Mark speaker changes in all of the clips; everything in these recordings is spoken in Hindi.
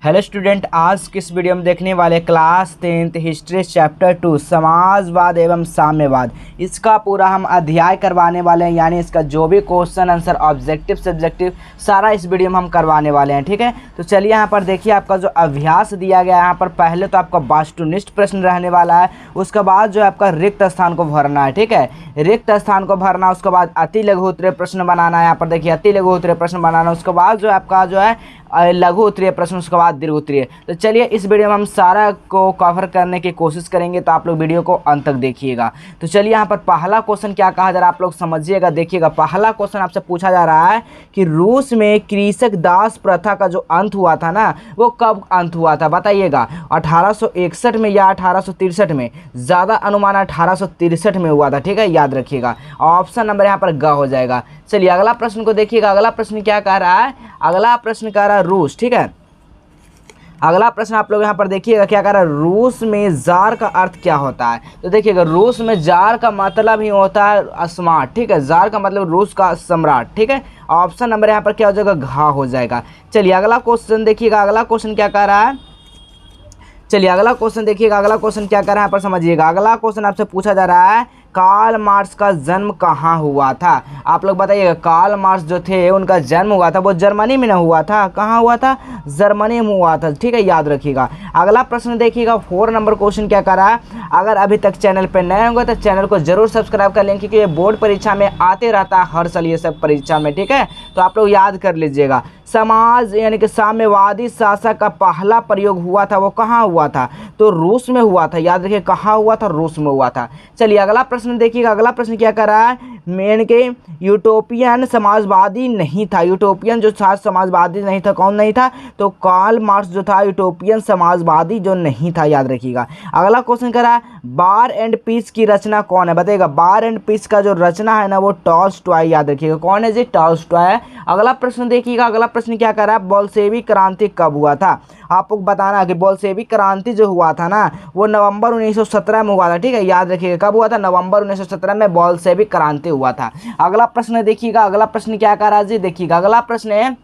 Speaker 1: हेलो स्टूडेंट, आज किस वीडियो में देखने वाले क्लास 10th हिस्ट्री चैप्टर 2 समाजवाद एवं साम्यवाद। इसका पूरा हम अध्याय करवाने वाले हैं, यानी इसका जो भी क्वेश्चन आंसर ऑब्जेक्टिव सब्जेक्टिव सारा इस वीडियो में हम करवाने वाले हैं। ठीक है, तो चलिए यहाँ पर देखिए आपका जो अभ्यास दिया गया है यहाँ पर पहले तो आपका वास्तुनिष्ठ प्रश्न रहने वाला है, उसके बाद जो आपका रिक्त स्थान को भरना है। ठीक है, रिक्त स्थान को भरना, उसके बाद अति लघु उत्तरीय प्रश्न बनाना है। यहाँ पर देखिए अति लघु उत्तरीय प्रश्न बनाना, उसके बाद जो आपका जो है लघु उत्तरीय प्रश्न, उसके बाद दीर्घ उत्तरीय। तो चलिए इस वीडियो में हम सारा को कवर करने की कोशिश करेंगे, तो आप लोग वीडियो को अंत तक देखिएगा। तो चलिए यहाँ पर पहला क्वेश्चन क्या कहा जा रहा है आप लोग समझिएगा, देखिएगा। पहला क्वेश्चन आपसे पूछा जा रहा है कि रूस में कृषक दास प्रथा का जो अंत हुआ था ना, वो कब अंत हुआ था बताइएगा। 1861 में या 1863 में? ज़्यादा अनुमान 1863 में हुआ था। ठीक है, याद रखिएगा। ऑप्शन नंबर यहाँ पर ग हो जाएगा। चलिए अगला प्रश्न को देखिएगा। अगला प्रश्न क्या कह रहा है? अगला प्रश्न कह रहा है रूस। ठीक है, अगला प्रश्न आप लोग यहाँ पर देखिएगा क्या कह रहा है, रूस में जार का अर्थ क्या होता है। तो देखिएगा रूस में जार का मतलब ही होता है स्मार्ट। ठीक है, जार का मतलब रूस का सम्राट। ठीक है, ऑप्शन नंबर यहाँ पर क्या हो जाएगा? घ हो जाएगा। चलिए अगला क्वेश्चन देखिएगा। अगला क्वेश्चन क्या कह रहा है? चलिए अगला क्वेश्चन देखिएगा। अगला क्वेश्चन क्या कर रहा है यहाँ पर समझिएगा। अगला क्वेश्चन आपसे पूछा जा रहा है कार्ल मार्क्स का जन्म कहाँ हुआ था। आप लोग बताइएगा। कार्ल मार्क्स जो थे उनका जन्म हुआ था वो जर्मनी में ना हुआ था? कहाँ हुआ था? जर्मनी में हुआ था। ठीक है, याद रखिएगा। अगला प्रश्न देखिएगा 4 नंबर क्वेश्चन क्या कर रहा है। अगर अभी तक चैनल पर नए होंगे तो चैनल को जरूर सब्सक्राइब कर लें, क्योंकि ये बोर्ड परीक्षा में आते रहता है हर साल ये सब परीक्षा में। ठीक है, तो आप लोग याद कर लीजिएगा। समाज यानी कि साम्यवादी शासक का पहला प्रयोग हुआ था, वो कहाँ हुआ था? तो रूस में हुआ था। याद रखिए कहाँ हुआ था? रूस में हुआ था। चलिए अगला प्रश्न देखिएगा। अगला प्रश्न क्या कर रहा है, यानी कि यूटोपियन समाजवादी नहीं था। यूटोपियन जो था समाजवादी नहीं था। कौन नहीं था? तो कार्ल मार्क्स जो था यूटोपियन समाजवादी जो नहीं था। याद रखिएगा। अगला क्वेश्चन कर रहा है वार एंड पीस की रचना कौन है बताइएगा। वार एंड पीस का जो रचना है ना वो टॉल्स्टॉय। याद रखिएगा कौन है जी? टॉल्स्टॉय। अगला प्रश्न देखिएगा। अगला प्रश्न क्या कर रहा है, बोल्शेविक क्रांति कब हुआ था। आपको बताना कि बोल्शेविक क्रांति जो हुआ था ना वो नवंबर 1917 में हुआ था। ठीक है, याद रखिएगा कब हुआ था? नवंबर 1917 में बोल्शेविक क्रांति हुआ था। अगला प्रश्न देखिएगा। अगला प्रश्न क्या कर रहा है जी? देखिएगा अगला प्रश्न है,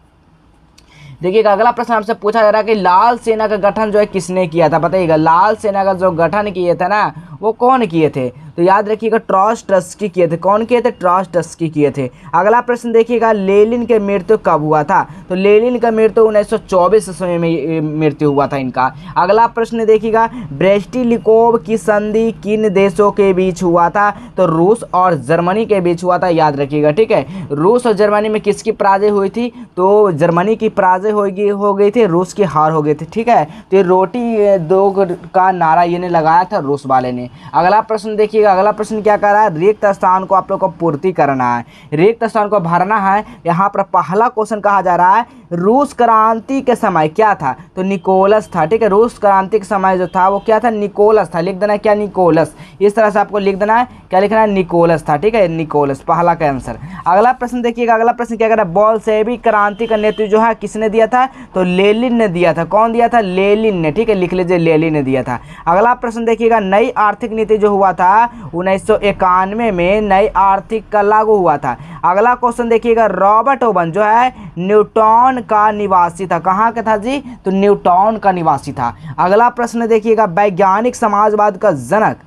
Speaker 1: देखिएगा अगला प्रश्न आपसे पूछा जा रहा है कि लाल सेना का गठन जो है किसने किया था बताइएगा। लाल सेना का जो गठन किए थे ना वो कौन किए थे? तो याद रखिएगा ट्रॉट्स्की किए थे। कौन किए थे? ट्रॉट्स्की किए थे। अगला प्रश्न देखिएगा लेनिन के मृत्यु कब हुआ था। तो लेनिन का मृत्यु 1924 ईस्वी में मृत्यु हुआ था इनका। अगला प्रश्न देखिएगा ब्रेस्टिलिकोव की संधि किन देशों के बीच हुआ था। तो रूस और जर्मनी के बीच हुआ था। याद रखिएगा। ठीक है, रूस और जर्मनी में किसकी पराजय हुई थी? तो जर्मनी की पराजय हो गई थी, रूस की हार हो गई थी। ठीक है, तो ये रोटी दो का नारा ये ने लगाया था रूस वाले ने। अगला प्रश्न देखिएगा। अगला प्रश्न क्या कर रहा है, रिक्त स्थान को आप लोग को पूर्ति करना है, रिक्त स्थान को भरना है। यहाँ पर पहला क्वेश्चन कहा जा रहा है रूस क्रांति के समय क्या था। तो निकोलस था। ठीक है, रूस क्रांति के समय जो था वो क्या था? निकोलस था। लिख देना है क्या? निकोलस। इस तरह से आपको लिख देना है, क्या लिखना है? निकोलस था। ठीक है, निकोलस पहला का आंसर। अगला प्रश्न देखिएगा। अगला प्रश्न क्या कर रहा है, बोल्शेविक क्रांति का नेतृत्व जो है किसने दिया था? तो लेनिन ने दिया था। कौन दिया था? लेनिन ने। ठीक है, लिख लीजिए लेनिन ने दिया था। अगला प्रश्न देखिएगा नई आर्थिक नीति जो हुआ था 1991 में नई आर्थिक का लागू हुआ था। अगला क्वेश्चन देखिएगा रॉबर्ट ओवन जो है न्यूटन का निवासी था। कहाँ का था जी? तो न्यूटन का निवासी था। अगला प्रश्न देखिएगा वैज्ञानिक समाजवाद का जनक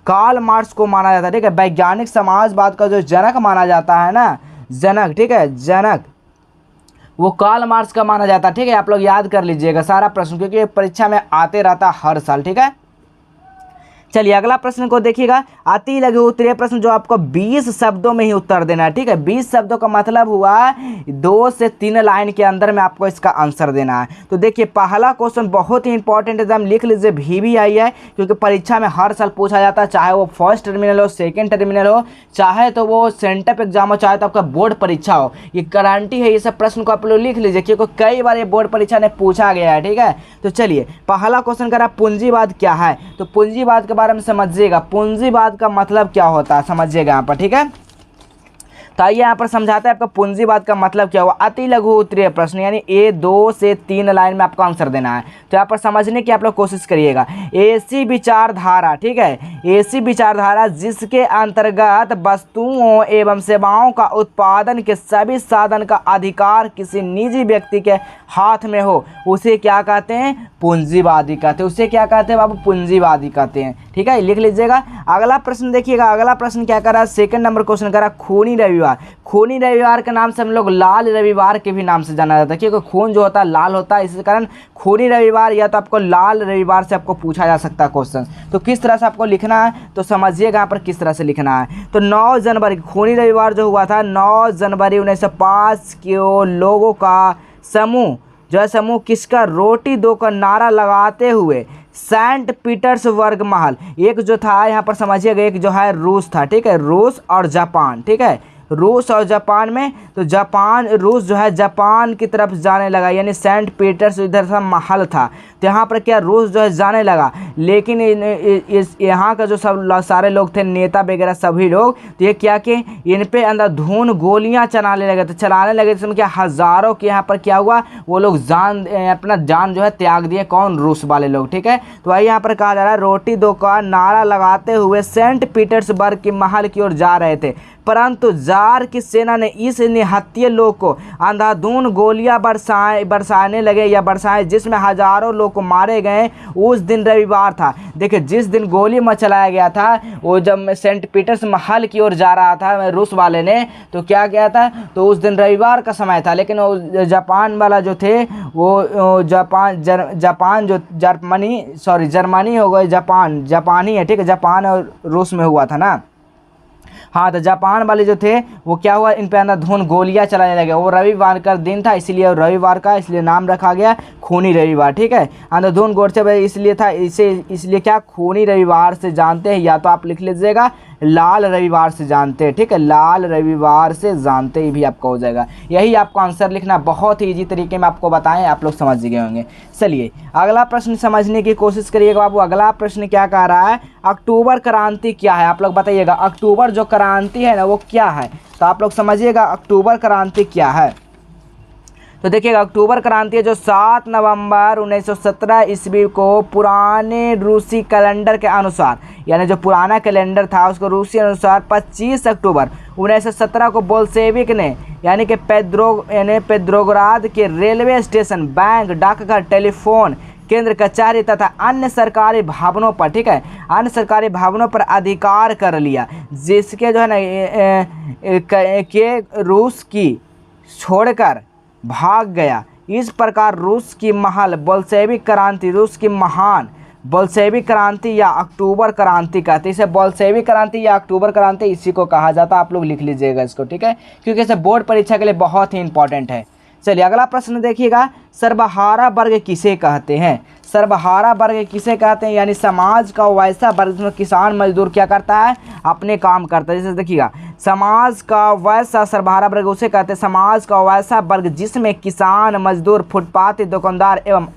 Speaker 1: कार्ल मार्क्स को माना जाता है। ठीक है, वैज्ञानिक समाजवाद का जो जनक माना जाता है ना, जनक, ठीक है, जनक वो कार्ल मार्क्स का माना जाता है। ठीक है, आप लोग याद कर लीजिएगा सारा प्रश्न, क्योंकि परीक्षा में आते रहता हर साल। ठीक है, चलिए अगला प्रश्न को देखिएगा। अति लघु उत्तरीय प्रश्न जो आपको 20 शब्दों में ही उत्तर देना है। ठीक है, 20 शब्दों का मतलब हुआ 2 से 3 लाइन के अंदर में आपको इसका आंसर देना है। तो देखिए पहला क्वेश्चन बहुत ही इंपॉर्टेंट एकदम लिख लीजिए, भी आई है, क्योंकि परीक्षा में हर साल पूछा जाता है, चाहे वो फर्स्ट टर्मिनल हो, सेकेंड टर्मिनल हो, चाहे तो वो सेंटअप एग्जाम हो, चाहे तो आपका बोर्ड परीक्षा हो। ये गारंटी है, ये सब प्रश्न को आप लोग लिख लीजिए, क्योंकि कई बार ये बोर्ड परीक्षा में पूछा गया है। ठीक है, तो चलिए पहला क्वेश्चन करा पूंजीवाद क्या है। तो पूंजीवाद के बारे में समझिएगा। पूंजीवाद का मतलब क्या होता है समझिएगा यहाँ पर। ठीक है, तो आइए यहाँ पर समझाते हैं आपका पूंजीवाद का मतलब क्या हुआ। अति लघु उत्तरीय प्रश्न, यानी ए 2 से 3 लाइन में आपको आंसर देना है। तो यहाँ पर समझने की आप लोग कोशिश करिएगा। ऐसी विचारधारा, ठीक है, ऐसी विचारधारा जिसके अंतर्गत वस्तुओं एवं सेवाओं का उत्पादन के सभी साधन का अधिकार किसी निजी व्यक्ति के हाथ में हो, उसे क्या कहते हैं? पूंजीवादी कहते हैं। उसे क्या कहते हैं बाबू? पूंजीवादी कहते हैं। ठीक है, लिख लीजिएगा। अगला प्रश्न देखिएगा। अगला प्रश्न क्या कर रहा है? सेकंड नंबर क्वेश्चन कर रहा है खूनी रविवार। खूनी रविवार के नाम से हम लोग लाल रविवार के भी नाम से जाना जाता है, क्योंकि खून जो होता है लाल होता है, इसी कारण खूनी रविवार या तो आपको लाल रविवार से आपको पूछा जा सकता है क्वेश्चन। तो किस तरह से आपको लिखना है तो समझिएगा यहाँ पर किस तरह से लिखना है। तो 9 जनवरी खूनी रविवार जो हुआ था 9 जनवरी 1905 के लोगों का समूह जो है, समूह किसका? रोटी दो का नारा लगाते हुए सेंट पीटर्सबर्ग महल, एक जो था यहाँ पर समझिएगा, एक जो है रूस था, ठीक है, रूस और जापान, ठीक है, रूस और जापान में, तो जापान रूस जो है जापान की तरफ जाने लगा, यानी सेंट पीटर्स इधर सा महल था, तो यहाँ पर क्या रूस जो है जाने लगा। लेकिन इस यहाँ का जो सब सारे लोग थे, नेता वगैरह सभी लोग, तो ये क्या कि इन पे अंधाधुंध गोलियाँ चलाने लगे, तो चलाने लगे जिसमें क्या हज़ारों के यहाँ पर क्या हुआ, वो लोग अपना जान जो है त्याग दिए। कौन? रूस वाले लोग, ठीक है। तो वही यहाँ पर कहा जा रहा है रोटी दो का नारा लगाते हुए सेंट पीटर्सबर्ग के महल की ओर जा रहे थे, परंतु जार की सेना ने इस निहत्थे लोग को अंधाधुंध गोलियां बरसाने लगे या बरसाए, जिसमें हजारों लोग को मारे गए। उस दिन रविवार था। देखिए, जिस दिन गोली मचलाया गया था, वो जब सेंट पीटर्स महल की ओर जा रहा था रूस वाले ने, तो क्या किया था, तो उस दिन रविवार का समय था। लेकिन वो जापान वाला जो थे, वो जापान जो जर्मनी हो गए, जापानी है, ठीक है, जापान और रूस में हुआ था ना। हाँ, तो जापान वाले जो थे वो क्या हुआ, इन पे अंधाधुंध गोलियां चलाने लगे। वो रविवार का दिन था, इसलिए रविवार का इसलिए नाम रखा गया खूनी रविवार, ठीक है। अंधाधुंध गोलियां इसलिए था, इसलिए क्या खूनी रविवार से जानते हैं, या तो आप लिख लीजिएगा लाल रविवार से जानते हैं, ठीक है, लाल रविवार से जानते ही भी आपका हो जाएगा। यही आपको आंसर लिखना, बहुत ही ईजी तरीके में आपको बताएं, आप लोग समझ गए होंगे। चलिए अगला प्रश्न समझने की कोशिश करिएगा बाबू। अगला प्रश्न क्या कह रहा है? अक्टूबर क्रांति क्या है? आप लोग बताइएगा अक्टूबर जो क्रांति है ना वो क्या है, तो आप लोग समझिएगा अक्टूबर क्रांति क्या है। तो देखिएगा, अक्टूबर क्रांति है जो 7 नवंबर 1917 ईस्वी को पुराने रूसी कैलेंडर के अनुसार, यानी जो पुराना कैलेंडर था उसको रूसी अनुसार 25 अक्टूबर 1917 को बोल्शेविक ने, यानी कि पेट्रोग्राद के रेलवे स्टेशन, बैंक, डाकघर, टेलीफोन केंद्र, कचहरी तथा अन्य सरकारी भवनों पर, ठीक है, अन्य सरकारी भवनों पर अधिकार कर लिया, जिसके जो है ना के रूस की छोड़कर भाग गया। इस प्रकार रूस की महल बोल्शेविक क्रांति, रूस की महान बोल्शेविक क्रांति या अक्टूबर क्रांति कहते हैं। इसे बोल्शेविक क्रांति या अक्टूबर क्रांति इसी को कहा जाता है। आप लोग लिख लीजिएगा इसको, ठीक है, क्योंकि इसे बोर्ड परीक्षा के लिए बहुत ही इंपॉर्टेंट है। चलिए अगला प्रश्न देखिएगा, सर्वहारा वर्ग किसे कहते हैं? सर्वहारा वर्ग किसे कहते हैं? यानी समाज का वैसा वर्ग जिसमें किसान मजदूर क्या करता है, अपने काम करता है। जैसे देखिएगा, समाज का वैसा सर्वहारा वर्ग उसे कहते हैं, समाज का वैसा वर्ग जिसमें किसान मजदूर, फुटपाथी दुकानदार एवं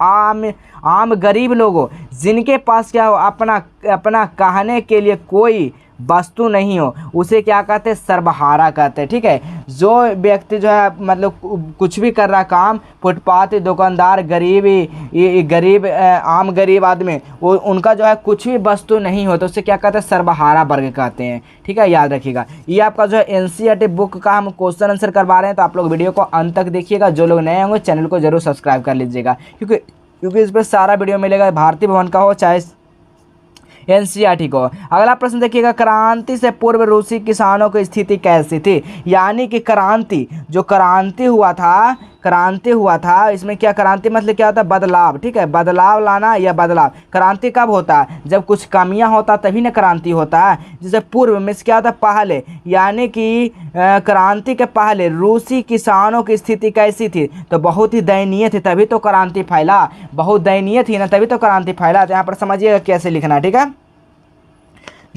Speaker 1: आम गरीब लोगों, जिनके पास क्या हो अपना कहने के लिए कोई वस्तु नहीं हो, उसे क्या कहते हैं? सर्वहारा कहते हैं, ठीक है। जो व्यक्ति जो है मतलब कुछ भी कर रहा काम, फुटपाथी दुकानदार, गरीब आम गरीब आदमी, वो उनका जो है कुछ भी वस्तु नहीं हो, तो उसे क्या कहते हैं? सर्वहारा वर्ग कहते हैं, ठीक है, याद रखिएगा। ये आपका जो है एनसीईआरटी बुक का हम क्वेश्चन आंसर करवा रहे हैं, तो आप लोग वीडियो को अंत तक देखिएगा। जो लोग नए होंगे चैनल को जरूर सब्सक्राइब कर लीजिएगा, क्योंकि इस पर सारा वीडियो मिलेगा, भारतीय भवन का हो चाहे एनसीईआरटी को। अगला प्रश्न देखिएगा, क्रांति से पूर्व रूसी किसानों की स्थिति कैसी थी? यानी कि क्रांति हुआ था, इसमें क्या क्रांति मतलब क्या होता है? बदलाव, ठीक है, बदलाव लाना या बदलाव। क्रांति कब होता है? जब कुछ कमियां होता तभी ना क्रांति होता है। जैसे पूर्व में क्या होता है? पहले, यानी कि क्रांति के पहले रूसी किसानों की स्थिति कैसी थी? तो बहुत ही दयनीय थी, तभी तो क्रांति फैला। बहुत दयनीय थी ना, तभी तो क्रांति फैला। तो यहाँ पर समझिएगा कैसे लिखना, ठीक है।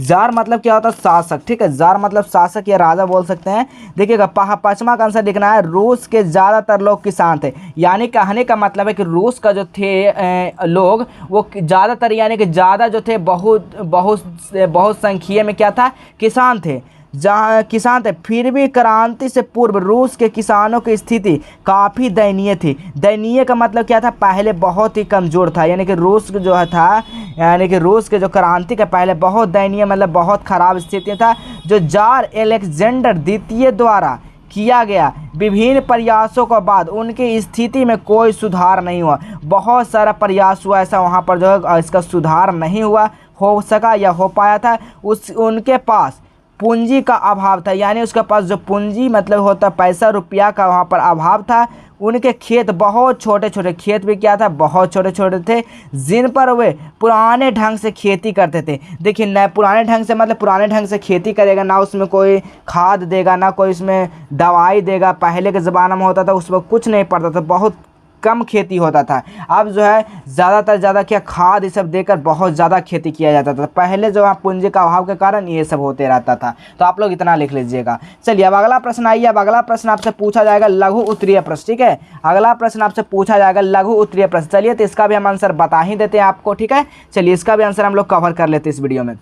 Speaker 1: जार मतलब क्या होता है? शासक, ठीक है, जार मतलब शासक या राजा बोल सकते हैं। देखिएगा, पांचवा का आंसर लिखना है, रूस के ज़्यादातर लोग किसान थे। यानी कहने का मतलब है कि रूस का जो थे लोग, वो ज़्यादातर यानी कि ज़्यादा जो थे, बहुत संख्या में क्या था? किसान थे। जहाँ किसान थे, फिर भी क्रांति से पूर्व रूस के किसानों की स्थिति काफ़ी दयनीय थी। दयनीय का मतलब क्या था, पहले बहुत ही कमज़ोर था, यानी कि रूस जो था, यानी कि रूस के जो क्रांति के पहले बहुत दयनीय मतलब बहुत ख़राब स्थिति था, जो जार अलेक्जेंडर द्वितीय द्वारा किया गया विभिन्न प्रयासों के बाद उनकी स्थिति में कोई सुधार नहीं हुआ। बहुत सारा प्रयास हुआ ऐसा वहाँ पर जो है इसका सुधार नहीं हुआ हो सका या हो पाया था। उनके पास पूंजी का अभाव था, यानी उसके पास जो पूंजी मतलब होता पैसा रुपया का वहाँ पर अभाव था। उनके खेत बहुत छोटे छोटे, खेत भी क्या था, बहुत छोटे छोटे थे, जिन पर वे पुराने ढंग से खेती करते थे। देखिए न, पुराने ढंग से मतलब पुराने ढंग से खेती करेगा, ना उसमें कोई खाद देगा, ना कोई उसमें दवाई देगा। पहले के ज़माने में होता था उसमें कुछ नहीं पड़ता था, बहुत कम खेती होता था। अब जो है ज़्यादा क्या खाद ये सब देकर बहुत ज़्यादा खेती किया जाता था। पहले जो है पूंजी का अभाव के कारण ये सब होते रहता था। तो आप लोग इतना लिख लीजिएगा। चलिए अब अगला प्रश्न आइए। अब अगला प्रश्न आपसे पूछा जाएगा लघु उत्तरीय प्रश्न, ठीक है। अगला प्रश्न आपसे पूछा जाएगा लघु उत्तरीय प्रश्न। चलिए तो इसका भी हम आंसर बता ही देते हैं आपको, ठीक है। चलिए इसका भी आंसर हम लोग कवर कर लेते हैं इस वीडियो में।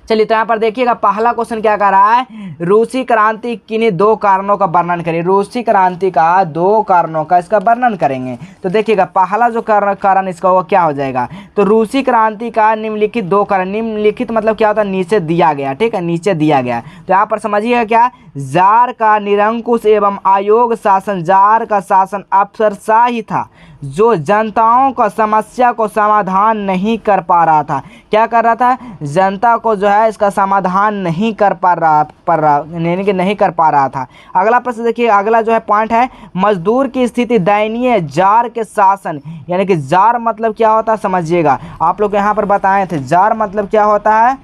Speaker 1: चलिए तो यहाँ पर देखिएगा पहला क्वेश्चन क्या कर रहा है, रूसी क्रांति किन्हीं दो कारणों का वर्णन करिए। रूसी क्रांति का दो कारणों का इसका वर्णन करेंगे। तो देखिएगा पहला जो कारण इसका वो क्या हो जाएगा, तो रूसी क्रांति का निम्नलिखित दो कारण, निम्नलिखित मतलब क्या होता है, नीचे दिया गया, ठीक है, नीचे दिया गया। तो यहाँ पर समझिएगा क्या, जार का निरंकुश एवं आयोग शासन, जार का शासन अफसरशाही था जो जनताओं का समस्या को समाधान नहीं कर पा रहा था। क्या कर रहा था, जनता को जो है इसका समाधान नहीं कर पा रहा यानी कि नहीं कर पा रहा था। अगला प्रश्न देखिए, अगला जो है पॉइंट है, मजदूर की स्थिति दयनीय, जार के शासन, यानी कि जार मतलब क्या होता है समझिएगा, आप लोग यहाँ पर बताए थे। जार मतलब क्या होता है,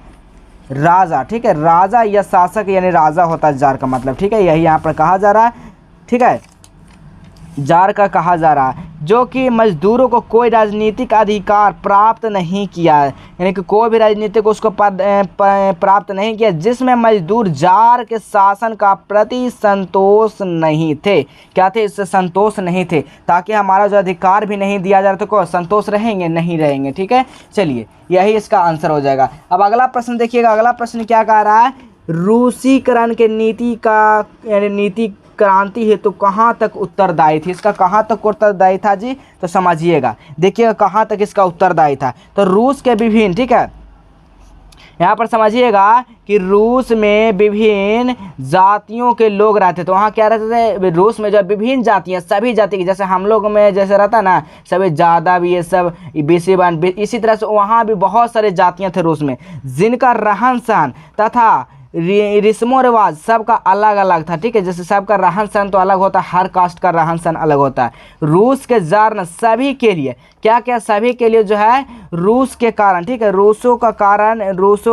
Speaker 1: राजा, ठीक है, राजा या शासक यानी राजा होता है जार का मतलब, ठीक है, यही यहाँ पर कहा जा रहा है, ठीक है, जार का कहा जा रहा है, जो कि मजदूरों को कोई राजनीतिक अधिकार प्राप्त नहीं किया है, यानी कि कोई भी राजनीतिक उसको पद प्राप्त नहीं किया, जिसमें मजदूर जार के शासन का प्रति संतोष नहीं थे। क्या थे, इससे संतोष नहीं थे, ताकि हमारा जो अधिकार भी नहीं दिया जा रहा तो को संतोष रहेंगे, नहीं रहेंगे, ठीक है। चलिए यही इसका आंसर हो जाएगा। अब अगला प्रश्न देखिएगा, अगला प्रश्न क्या कह रहा है, रूसीकरण के नीति का यानी नीति क्रांति हेतु कहाँ तक उत्तरदायी थी। इसका कहाँ तक उत्तरदायी था जी, तो समझिएगा, देखिएगा कहाँ तक इसका उत्तरदायी था। तो रूस के विभिन्न, ठीक है, यहाँ पर समझिएगा कि रूस में विभिन्न जातियों के लोग रहते, तो वहाँ क्या रहते थे, रूस में जो विभिन्न जातियाँ, सभी जाति की, जैसे हम लोग में जैसे रहता ना सभी ज़्यादा भी ये सब बीसी इसी तरह से वहाँ भी बहुत सारे जातियाँ थे रूस में, जिनका रहन सहन तथा रस्मो रिवाज सबका अलग अलग था, ठीक है। जैसे सबका रहन सहन तो अलग होता है, हर कास्ट का रहन सहन अलग होता है। रूस के जार ने सभी के लिए क्या क्या, सभी के लिए जो है रूस के कारण, ठीक है, रूसों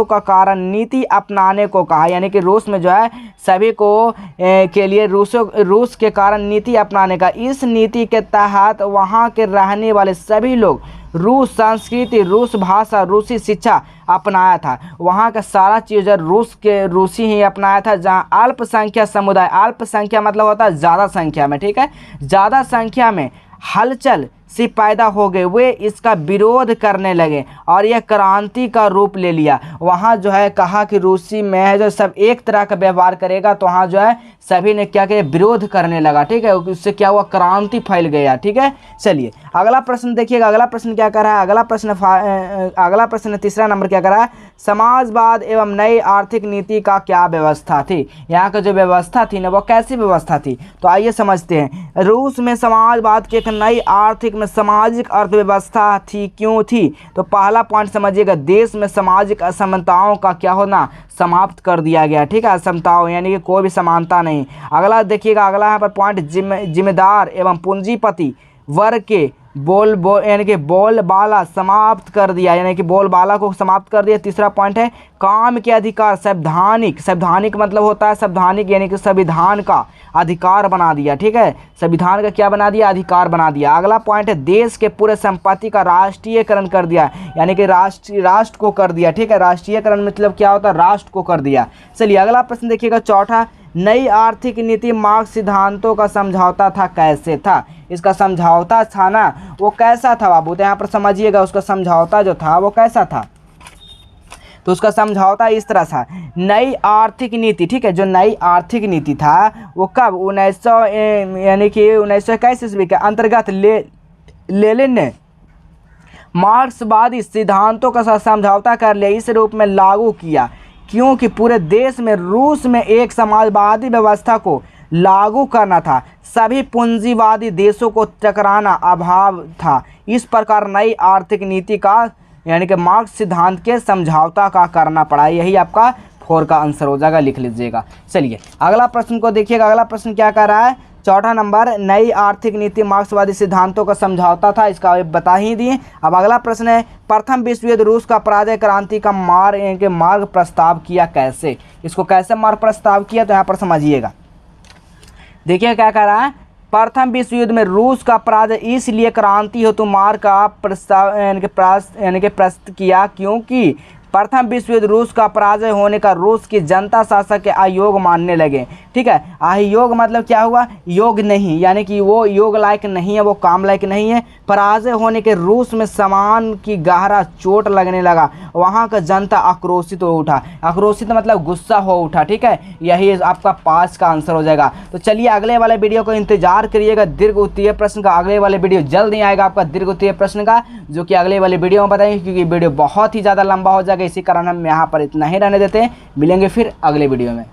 Speaker 1: का कारण नीति अपनाने को कहा, यानी कि रूस में जो है सभी को के लिए रूस के कारण नीति अपनाने का। इस नीति के तहत वहाँ के रहने वाले सभी लोग रूस संस्कृति, रूस भाषा, रूसी शिक्षा अपनाया था। वहाँ का सारा चीज़ रूसी ही अपनाया था। जहाँ अल्पसंख्यक समुदाय, अल्पसंख्या मतलब होता है ज़्यादा संख्या में, ठीक है, ज़्यादा संख्या में हलचल सी पैदा हो गए, वे इसका विरोध करने लगे और यह क्रांति का रूप ले लिया। वहाँ जो है कहा कि रूसी में जो सब एक तरह का व्यवहार करेगा, तो वहाँ जो है सभी ने क्या किया, विरोध करने लगा, ठीक है, उससे क्या हुआ, क्रांति फैल गया, ठीक है। चलिए अगला प्रश्न देखिएगा, अगला प्रश्न क्या कर रहा है, अगला प्रश्न तीसरा नंबर क्या कर रहा है, समाजवाद एवं नई आर्थिक नीति का क्या व्यवस्था थी। यहाँ का जो व्यवस्था थी ना वो कैसी व्यवस्था थी, तो आइए समझते हैं। रूस में समाजवाद की एक नई आर्थिक में सामाजिक अर्थव्यवस्था थी, क्यों थी, तो पहला पॉइंट समझिएगा, देश में सामाजिक असमानताओं का क्या होना, समाप्त कर दिया गया, ठीक है, असमताओं यानी कि कोई भी समानता नहीं। अगला देखिएगा, अगला यहाँ पर पॉइंट, जिम्मेदार एवं पूंजीपति वर्ग के यानी कि बोलबाला समाप्त कर दिया, यानी कि बोलबाला को समाप्त कर दिया। तीसरा पॉइंट है काम के अधिकार, संवैधानिक मतलब होता है संवैधानिक यानी कि संविधान का अधिकार बना दिया, ठीक है, संविधान का क्या बना दिया, अधिकार बना दिया। अगला पॉइंट है देश के पूरे संपत्ति का राष्ट्रीयकरण कर दिया, यानी कि राष्ट्र को कर दिया, ठीक है, राष्ट्रीयकरण मतलब क्या होता है, राष्ट्र को कर दिया। चलिए अगला प्रश्न देखिएगा, चौथा, नई आर्थिक नीति मार्क्स सिद्धांतों का समझौता था, कैसे था। इसका समझौता था ना वो कैसा था बाबू, तो यहाँ पर समझिएगा उसका समझौता जो था वो कैसा था। तो उसका समझौता इस तरह था, नई आर्थिक नीति, ठीक है, जो नई आर्थिक नीति था वो कब 1900 यानी कि 1921 ईस्वी के अंतर्गत लेनिन ने मार्क्सवादी सिद्धांतों का समझौता कर लिया, इस रूप में लागू किया, क्योंकि पूरे देश में रूस में एक समाजवादी व्यवस्था को लागू करना था, सभी पूंजीवादी देशों को टकराना अभाव था। इस प्रकार नई आर्थिक नीति का यानी कि मार्क्स सिद्धांत के समझौता का करना पड़ा। यही आपका 4 का आंसर हो जाएगा, लिख लीजिएगा। चलिए अगला प्रश्न को देखिएगा। अगला प्रश्न क्या कर रहा है, चौथा नंबर, नई आर्थिक नीति मार्क्सवादी सिद्धांतों का समझौता था, इसका बता ही दिए। अब अगला प्रश्न है, प्रथम विश्व युद्ध रूस का पराजय क्रांति का मार्ग प्रस्ताव किया कैसे। इसको कैसे मार्ग प्रस्ताव किया तो यहाँ पर समझिएगा। देखिए क्या कह रहा है, प्रथम विश्व युद्ध में रूस का पराजय इसलिए क्रांति हेतु मार्ग का प्रस्ताव यानी कि प्रस्तुत किया, क्योंकि प्रथम विश्व युद्ध रूस का पराजय होने का रूस की जनता शासक के अयोग्य मानने लगे। ठीक है, अयोग्य मतलब क्या हुआ, योग नहीं, यानी कि वो योग लायक नहीं है, वो काम लायक नहीं है। पराजय होने के रूस में सामान की गहरा चोट लगने लगा, वहाँ का जनता आक्रोशित हो उठा। आक्रोशित मतलब गुस्सा हो उठा। ठीक है, यही आपका 5 का आंसर हो जाएगा। तो चलिए अगले वाले वीडियो को इंतजार करिएगा दीर्घ उत्तीय प्रश्न का। अगले वाले वीडियो जल्द ही आएगा आपका दीर्घ उत्तीय प्रश्न का, जो कि अगले वाले वीडियो में बताएंगे, क्योंकि वीडियो बहुत ही ज़्यादा लंबा हो जाएगा। इसी कारण हम यहाँ पर इतना ही रहने देते हैं। मिलेंगे फिर अगले वीडियो में।